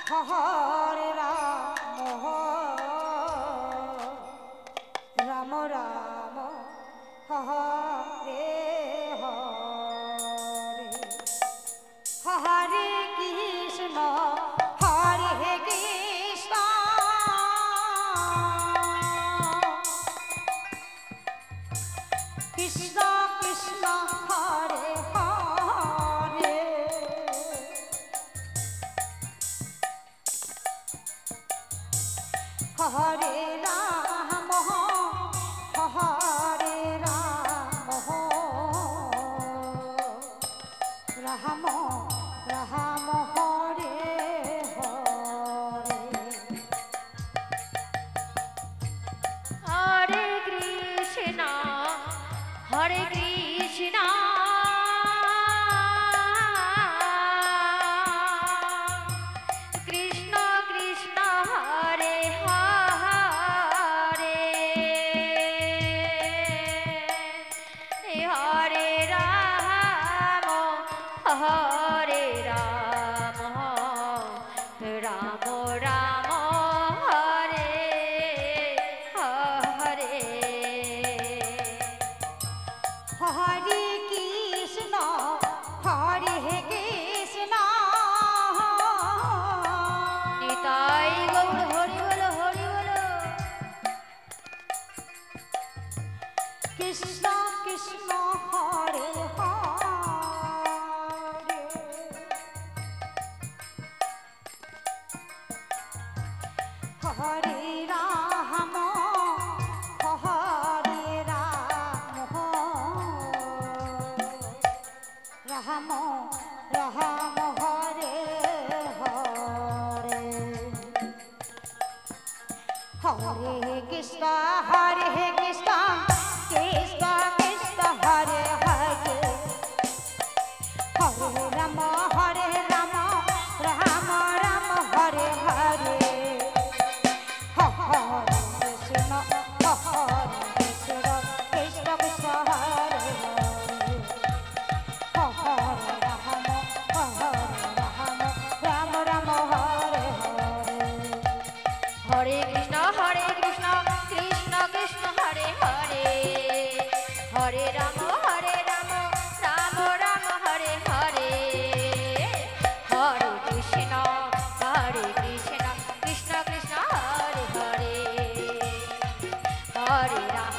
হরে রাম রাম রাম হরে হরে হরে কৃষ্ণ হরে কৃষ্ণ কৃষ্ণ কৃষ্ণ হরে হরে হরে রাম হরে রাম রাম রাম হরে হরে হরে কৃষ্ণ হরে কৃষ্ণ কৃষ্ণ কৃষ্ণ হরে হরে হরে রাম হরে রাম রাম রাম হরে হরে হরে কৃষ্ণ হরে কৃষ্ণ নিতাই গৌর হরি বলো হরি বলো কৃষ্ণ কৃষ্ণ হরে হরে হরে রাম হরে রাম রাম রাম হরে হরে হরে কৃষ্ণ কৃষ্ণ কৃষ্ণ হরে হরে হরে রাম রাম রাম হরে হরে হরে কৃষ্ণ কৃষ্ণ কৃষ্ণ হরে হরে রাম রাম রাম হরে হরে হরে কৃষ্ণ কৃষ্ণ কৃষ্ণ হরে হরে হরে রাম রাম রাম হরে হরে হরে কৃষ্ণ কৃষ্ণ কৃষ্ণ কৃষ্ণ হরে হরে হরে রাম